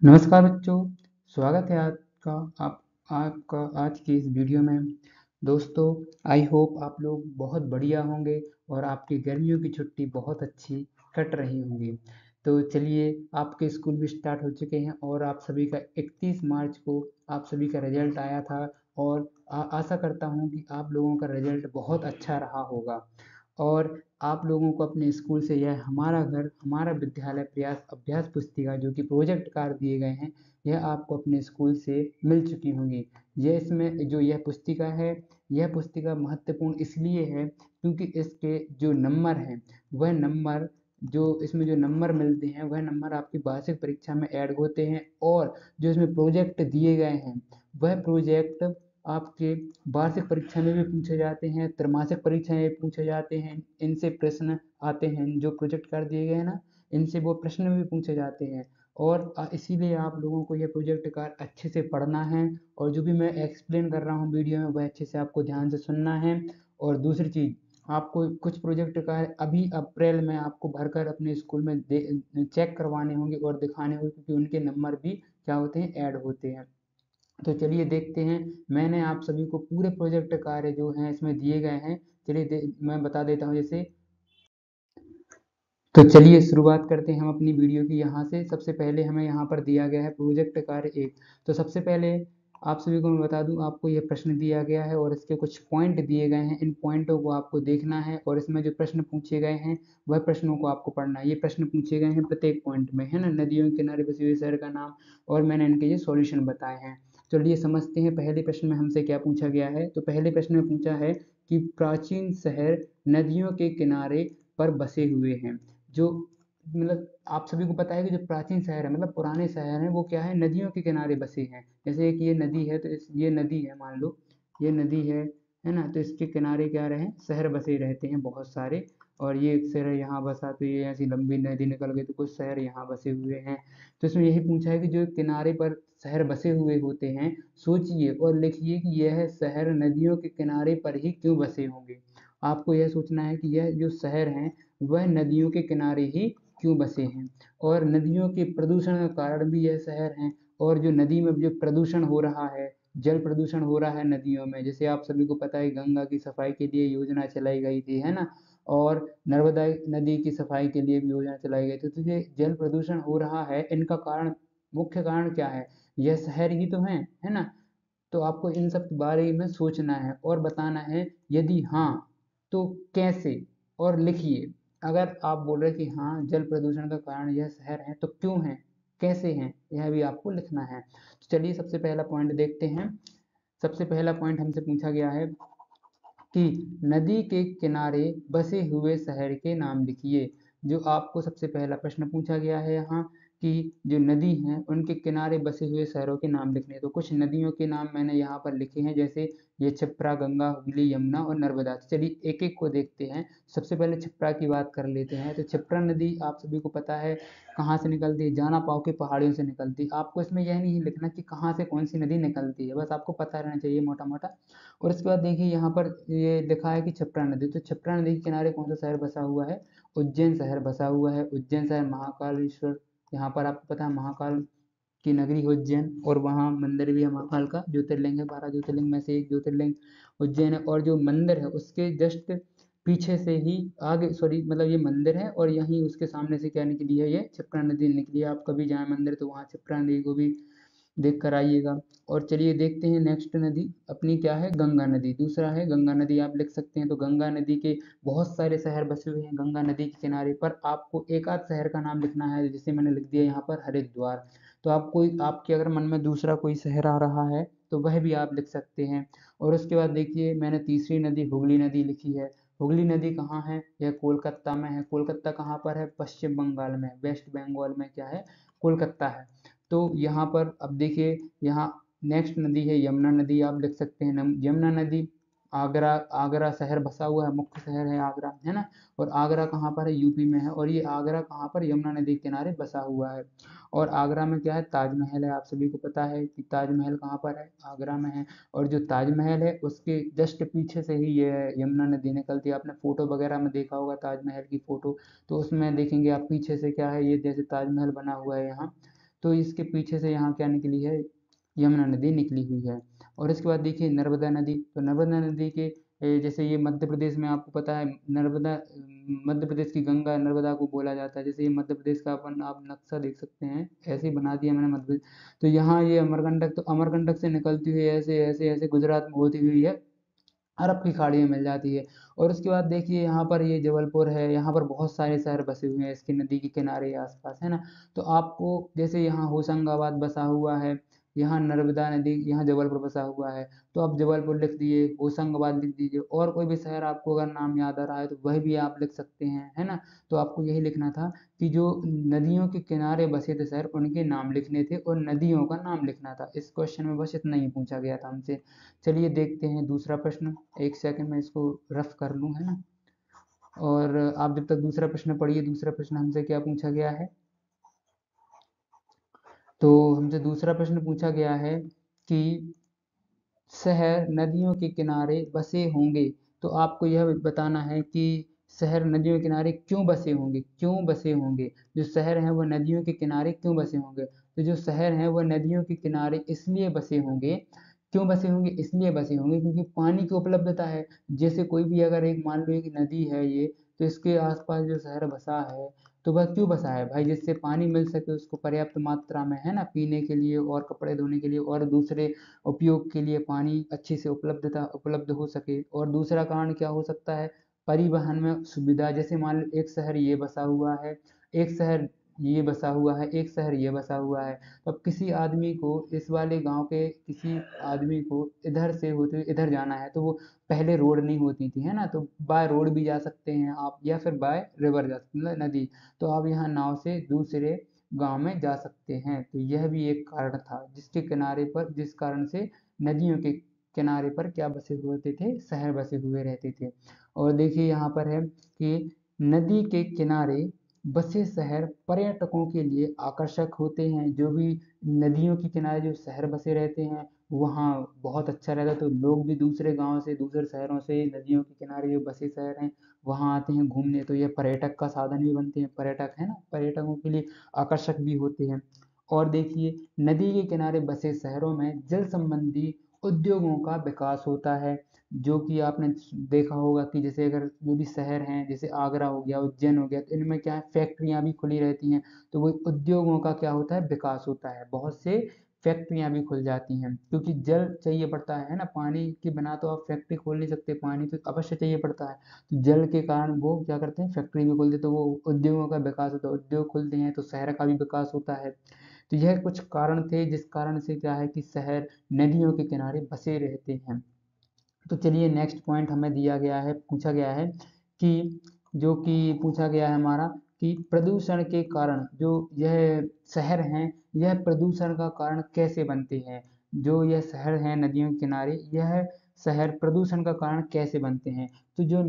नमस्कार बच्चों, स्वागत है आपका आज की इस वीडियो में। दोस्तों, आई होप आप लोग बहुत बढ़िया होंगे और आपकी गर्मियों की छुट्टी बहुत अच्छी कट रही होंगी। तो चलिए, आपके स्कूल भी स्टार्ट हो चुके हैं और आप सभी का 31 मार्च को आप सभी का रिजल्ट आया था और आशा करता हूँ कि आप लोगों का रिजल्ट बहुत अच्छा रहा होगा और आप लोगों को अपने स्कूल से यह हमारा घर हमारा विद्यालय प्रयास अभ्यास पुस्तिका जो कि प्रोजेक्ट कार्य दिए गए हैं, यह आपको अपने स्कूल से मिल चुकी होंगी। इसमें जो यह पुस्तिका है, यह पुस्तिका महत्वपूर्ण इसलिए है क्योंकि इसके जो नंबर हैं, वह नंबर जो इसमें जो नंबर मिलते हैं वह नंबर आपकी वार्षिक परीक्षा में ऐड होते हैं और जो इसमें प्रोजेक्ट दिए गए हैं वह प्रोजेक्ट आपके वार्षिक परीक्षा में भी पूछे जाते हैं, त्रैमासिक परीक्षा में भी पूछे जाते हैं। इनसे प्रश्न आते हैं, जो प्रोजेक्ट कर दिए गए हैं ना, इनसे वो प्रश्न भी पूछे जाते हैं और इसीलिए आप लोगों को यह प्रोजेक्ट कार्य अच्छे से पढ़ना है और जो भी मैं एक्सप्लेन कर रहा हूँ वीडियो में वह अच्छे से आपको ध्यान से सुनना है। और दूसरी चीज़, आपको कुछ प्रोजेक्ट कार्य अभी अप्रैल में आपको भरकर अपने स्कूल में चेक करवाने होंगे और दिखाने होंगे क्योंकि उनके नंबर भी क्या होते हैं, ऐड होते हैं। तो चलिए देखते हैं, मैंने आप सभी को पूरे प्रोजेक्ट कार्य जो हैं इसमें दिए गए हैं। मैं बता देता हूँ जैसे। तो चलिए शुरुआत करते हैं हम अपनी वीडियो की यहाँ से। सबसे पहले हमें यहाँ पर दिया गया है प्रोजेक्ट कार्य 1। तो सबसे पहले आप सभी को मैं बता दूं, आपको यह प्रश्न दिया गया है और इसके कुछ पॉइंट दिए गए हैं। इन पॉइंटों को आपको देखना है और इसमें जो प्रश्न पूछे गए हैं वह प्रश्नों को आपको पढ़ना है। ये प्रश्न पूछे गए हैं प्रत्येक पॉइंट में, है ना, नदियों के किनारे बसे हुए शहर का नाम और मैंने इनके ये सॉल्यूशन बताए हैं। चलिए समझते हैं पहले प्रश्न में हमसे क्या पूछा गया है। तो पहले प्रश्न में पूछा है कि प्राचीन शहर नदियों के किनारे पर बसे हुए हैं। जो मतलब आप सभी को पता है कि जो प्राचीन शहर है, मतलब पुराने शहर हैं, वो क्या है, नदियों के किनारे बसे हैं। जैसे एक ये नदी है, तो ये नदी है, मान लो ये नदी है ना, तो इसके किनारे क्या रहे, शहर बसे रहते हैं बहुत सारे। और ये एक शहर यहाँ बसा, तो ये ऐसी लंबी नदी निकल गई तो कुछ शहर यहाँ बसे हुए हैं। तो इसमें यही पूछा है कि जो किनारे पर शहर बसे हुए होते हैं, सोचिए और लिखिए कि यह शहर नदियों के किनारे पर ही क्यों बसे होंगे। आपको यह सोचना है कि यह जो शहर हैं वह नदियों के किनारे ही क्यों बसे हैं और नदियों के प्रदूषण का कारण भी यह शहर हैं। और जो नदी में जो प्रदूषण हो रहा है, जल प्रदूषण हो रहा है नदियों में, जैसे आप सभी को पता है गंगा की सफाई के लिए योजना चलाई गई थी, है ना, और नर्मदा नदी की सफाई के लिए भी योजना चलाई गई थी। तो ये जल प्रदूषण हो रहा है, इनका कारण, मुख्य कारण क्या है, यह शहर ही तो है ना। तो आपको इन सब के बारे में सोचना है और बताना है, यदि हाँ तो कैसे, और लिखिए। अगर आप बोल रहे हैं कि हाँ जल प्रदूषण का कारण यह शहर है तो क्यों है, कैसे हैं, यह भी आपको लिखना है। तो चलिए सबसे पहला पॉइंट देखते हैं। सबसे पहला पॉइंट हमसे पूछा गया है कि नदी के किनारे बसे हुए शहर के नाम लिखिए। जो आपको सबसे पहला प्रश्न पूछा गया है यहाँ कि जो नदी हैं उनके किनारे बसे हुए शहरों के नाम लिखने हैं। तो कुछ नदियों के नाम मैंने यहाँ पर लिखे हैं, जैसे ये क्षिप्रा, गंगा, हुगली, यमुना और नर्मदा। तो चलिए एक एक को देखते हैं। सबसे पहले क्षिप्रा की बात कर लेते हैं। तो क्षिप्रा नदी आप सभी को पता है कहाँ से निकलती है, जाना पाव की पहाड़ियों से निकलती है। आपको इसमें यह नहीं लिखना कि कहाँ से कौन सी नदी निकलती है, बस आपको पता रहना चाहिए मोटा मोटा। और इसके बाद देखिए यहाँ पर ये लिखा है कि क्षिप्रा नदी। तो क्षिप्रा नदी के किनारे कौन सा शहर बसा हुआ है, उज्जैन शहर बसा हुआ है। उज्जैन शहर महाकालेश्वर, यहाँ पर आपको पता है महाकाल की नगरी है उज्जैन, और वहाँ मंदिर भी है महाकाल का, ज्योतिर्लिंग है, 12 ज्योतिर्लिंग में से एक ज्योतिर्लिंग उज्जैन है। और जो मंदिर है उसके जस्ट पीछे से ही आगे, सॉरी मतलब ये मंदिर है और यहीं उसके सामने से क्या निकली है, ये क्षिप्रा नदी निकली है। आप कभी जाए मंदिर तो वहाँ क्षिप्रा नदी को भी देख कर आइएगा। और चलिए देखते हैं नेक्स्ट नदी अपनी क्या है, गंगा नदी। दूसरा है गंगा नदी, आप लिख सकते हैं। तो गंगा नदी के बहुत सारे शहर बसे हुए हैं गंगा नदी के किनारे पर। आपको एक आध शहर का नाम लिखना है, जिसे मैंने लिख दिया यहाँ पर हरिद्वार। तो आपको, आपके अगर मन में दूसरा कोई शहर आ रहा है तो वह भी आप लिख सकते हैं। और उसके बाद देखिए मैंने तीसरी नदी हुगली नदी लिखी है। हुगली नदी कहाँ है, यह कोलकाता में है। कोलकाता कहाँ पर है, पश्चिम बंगाल में, वेस्ट बंगाल में क्या है, कोलकाता है। तो यहाँ पर अब देखिए, यहाँ नेक्स्ट नदी है यमुना नदी, आप लिख सकते हैं यमुना नदी। आगरा, आगरा शहर बसा हुआ है, मुख्य शहर है आगरा, है ना। और आगरा कहाँ पर है, यूपी में है। और ये आगरा कहाँ पर, यमुना नदी के किनारे बसा हुआ है। और आगरा में क्या है, ताजमहल है। आप सभी को पता है कि ताजमहल कहाँ पर है, आगरा में है। और जो ताजमहल है उसके जस्ट पीछे से ही ये यमुना नदी निकलती है। आपने फोटो वगैरह में देखा होगा ताजमहल की फोटो, तो उसमें देखेंगे आप पीछे से क्या है, ये जैसे ताजमहल बना हुआ है यहाँ, तो इसके पीछे से यहाँ क्या निकली है, यमुना नदी निकली हुई है। और इसके बाद देखिए नर्मदा नदी, तो नर्मदा नदी के जैसे ये मध्य प्रदेश में आपको पता है नर्मदा, मध्य प्रदेश की गंगा नर्मदा को बोला जाता है। जैसे ये मध्य प्रदेश का अपन आप नक्शा देख सकते हैं, ऐसे ही बना दिया मैंने मध्य प्रदेश। तो यहाँ ये अमरकंटक, तो अमरकंटक से निकलती हुई ऐसे ऐसे ऐसे गुजरात में होती हुई है, अरब की खाड़ी में मिल जाती है। और उसके बाद देखिए यहाँ पर ये जबलपुर है, यहाँ पर बहुत सारे शहर बसे हुए हैं इसके नदी के किनारे आसपास, है ना। तो आपको जैसे यहाँ होशंगाबाद बसा हुआ है, यहाँ नर्मदा नदी, यहाँ जबलपुर बसा हुआ है, तो आप जबलपुर लिख दिए, होशंगाबाद लिख दीजिए, और कोई भी शहर आपको अगर नाम याद आ रहा है तो वह भी आप लिख सकते हैं, है ना। तो आपको यही लिखना था कि जो नदियों के किनारे बसे थे शहर, उनके नाम लिखने थे और नदियों का नाम लिखना था। इस क्वेश्चन में बस इतना ही पूछा गया था हमसे। चलिए देखते हैं दूसरा प्रश्न, एक सेकंड में इसको रफ कर लूँ, है ना। और आप जब तक दूसरा प्रश्न पढ़िए, दूसरा प्रश्न हमसे क्या पूछा गया है। तो हमसे दूसरा प्रश्न पूछा गया है कि शहर नदियों के किनारे बसे होंगे, तो आपको यह बताना है कि शहर नदियों के किनारे क्यों बसे होंगे, क्यों बसे होंगे। जो शहर हैं वह नदियों के किनारे क्यों बसे होंगे, तो जो शहर हैं वह नदियों के किनारे इसलिए बसे होंगे, क्यों बसे होंगे, इसलिए बसे होंगे क्योंकि पानी की उपलब्धता है। जैसे कोई भी अगर एक मान लो एक नदी है ये, तो इसके आसपास जो शहर बसा है, तो वह क्यों बसा है भाई, जिससे पानी मिल सके उसको पर्याप्त मात्रा में, है ना, पीने के लिए और कपड़े धोने के लिए और दूसरे उपयोग के लिए पानी अच्छी से उपलब्ध हो सके। और दूसरा कारण क्या हो सकता है, परिवहन में सुविधा। जैसे मान लो एक शहर ये बसा हुआ है, एक शहर ये बसा हुआ है, एक शहर ये बसा हुआ है, तो अब किसी आदमी को इस वाले गांव के किसी आदमी को इधर से होते हुए इधर जाना है, तो वो पहले रोड नहीं होती थी, है ना, तो बाय रोड भी जा सकते हैं आप, या फिर बाय रिवर जा सकते हैं, नदी। तो आप यहाँ नाव से दूसरे गांव में जा सकते हैं। तो यह भी एक कारण था जिसके किनारे पर, जिस कारण से नदियों के किनारे पर क्या बसे हुए होते थे, शहर बसे हुए रहते थे। और देखिए यहाँ पर है कि नदी के किनारे बसे शहर पर्यटकों के लिए आकर्षक होते हैं। जो भी नदियों के किनारे जो शहर बसे रहते हैं वहाँ बहुत अच्छा रहता है, तो लोग भी दूसरे गांव से, दूसरे शहरों से नदियों के किनारे जो बसे शहर हैं वहाँ आते हैं घूमने, तो ये पर्यटक का साधन भी बनते हैं, पर्यटक, है ना, पर्यटकों के लिए आकर्षक भी होते हैं। और देखिए नदी के किनारे बसे शहरों में जल संबंधी उद्योगों का विकास होता है। जो कि आपने देखा होगा कि जैसे अगर जो भी शहर हैं, जैसे आगरा हो गया, उज्जैन हो गया, तो इनमें क्या है, फैक्ट्रियां भी खुली रहती हैं, तो वो उद्योगों का क्या होता है, विकास होता है, बहुत से फैक्ट्रियां भी खुल जाती हैं, क्योंकि जल चाहिए पड़ता है ना, पानी के बिना तो आप फैक्ट्री खोल नहीं सकते, पानी तो अवश्य चाहिए पड़ता है। तो जल के कारण वो क्या करते हैं, फैक्ट्री भी खोलते, तो वो उद्योगों का विकास होता है, उद्योग खुलते हैं तो शहर का भी विकास होता है। तो यह कुछ कारण थे जिस कारण से क्या है कि शहर नदियों के किनारे बसे रहते हैं। तो चलिए नेक्स्ट पॉइंट हमें दिया गया है, पूछा गया है कि जो कि पूछा गया है हमारा कि प्रदूषण के कारण जो यह शहर हैं, यह प्रदूषण का कारण कैसे बनते हैं। जो यह शहर हैं नदियों के किनारे, यह शहर प्रदूषण का कारण कैसे बनते हैं। तो जो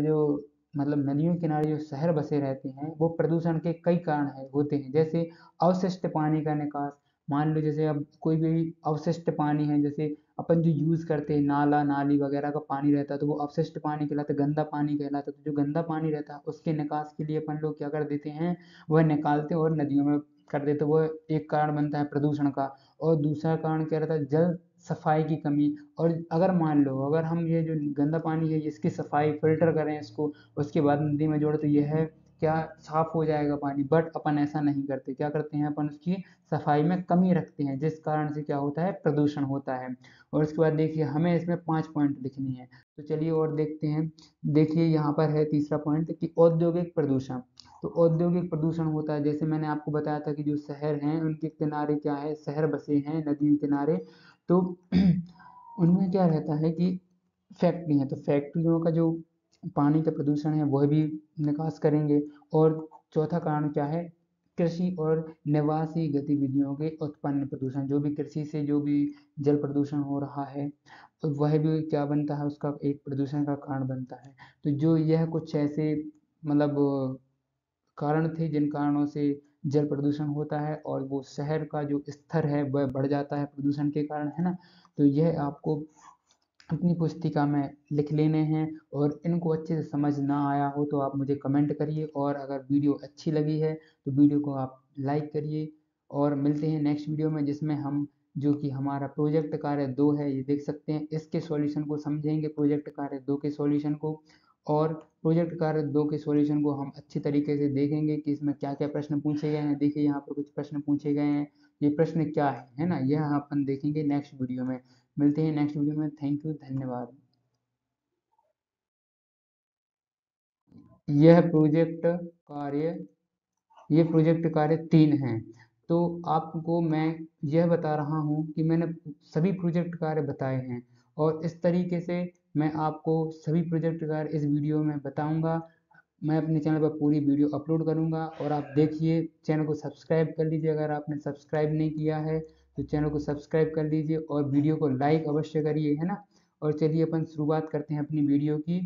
जो मतलब नदियों के किनारे जो शहर बसे रहते हैं वो प्रदूषण के कई कारण है होते हैं। जैसे अवशिष्ट पानी का निकास, मान लो जैसे अब कोई भी अवशिष्ट पानी है, जैसे अपन जो यूज़ करते हैं नाला नाली वगैरह का पानी रहता है, तो वो अपशिष्ट पानी कहलाता है, गंदा पानी कहलाता है। तो जो गंदा पानी रहता है उसके निकास के लिए अपन लोग क्या कर देते हैं, वह निकालते हैं और नदियों में कर देते हैं, वो एक कारण बनता है प्रदूषण का। और दूसरा कारण क्या रहता है, जल सफाई की कमी। और अगर मान लो अगर हम ये जो गंदा पानी है इसकी सफाई फिल्टर करें इसको, उसके बाद नदी में जोड़े, तो यह क्या साफ हो जाएगा पानी, बट अपन ऐसा नहीं करते, क्या करते हैं अपन उसकी सफाई में कमी रखते हैं, जिस कारण से क्या होता है, प्रदूषण होता है। और उसके बाद देखिए हमें इसमें 5 पॉइंट लिखने हैं। तो चलिए और देखते हैं। देखिए यहाँ पर है तीसरा पॉइंट कि औद्योगिक प्रदूषण। तो औद्योगिक प्रदूषण होता है, जैसे मैंने आपको बताया था कि जो शहर हैं उनके किनारे क्या है, शहर बसे हैं नदियों के किनारे, तो उनमें क्या रहता है कि फैक्ट्री है, तो फैक्ट्रियों का जो पानी का प्रदूषण है वह भी निकास करेंगे। और चौथा कारण क्या है, कृषि और निवासी गतिविधियों के उत्पन्न प्रदूषण। जो भी कृषि से जो भी जल प्रदूषण हो रहा है तो वह भी क्या बनता है, उसका एक प्रदूषण का कारण बनता है। तो जो यह कुछ ऐसे मतलब कारण थे जिन कारणों से जल प्रदूषण होता है और वो शहर का जो स्तर है वह बढ़ जाता है प्रदूषण के कारण, है ना। तो यह आपको अपनी पुस्तिका में लिख लेने हैं। और इनको अच्छे से समझ ना आया हो तो आप मुझे कमेंट करिए, और अगर वीडियो अच्छी लगी है तो वीडियो को आप लाइक करिए। और मिलते हैं नेक्स्ट वीडियो में, जिसमें हम जो कि हमारा प्रोजेक्ट कार्य 2 है, ये देख सकते हैं, इसके सॉल्यूशन को समझेंगे, प्रोजेक्ट कार्य 2 के सॉल्यूशन को। और प्रोजेक्ट कार्य 2 के सॉल्यूशन को हम अच्छी तरीके से देखेंगे कि इसमें क्या क्या प्रश्न पूछे गए हैं। देखिए यहाँ पर कुछ प्रश्न पूछे गए हैं, ये प्रश्न क्या है ना, यह अपन देखेंगे नेक्स्ट वीडियो में। मिलते हैं नेक्स्ट वीडियो में। थैंक यू, धन्यवाद। यह प्रोजेक्ट कार्य ये प्रोजेक्ट कार्य 3 हैं। तो आपको मैं यह बता रहा हूँ कि मैंने सभी प्रोजेक्ट कार्य बताए हैं, और इस तरीके से मैं आपको सभी प्रोजेक्ट कार्य इस वीडियो में बताऊंगा। मैं अपने चैनल पर पूरी वीडियो अपलोड करूंगा, और आप देखिए, चैनल को सब्सक्राइब कर लीजिए अगर आपने सब्सक्राइब नहीं किया है तो चैनल को सब्सक्राइब कर लीजिए, और वीडियो को लाइक अवश्य करिए, है ना। और चलिए अपन शुरुआत करते हैं अपनी वीडियो की।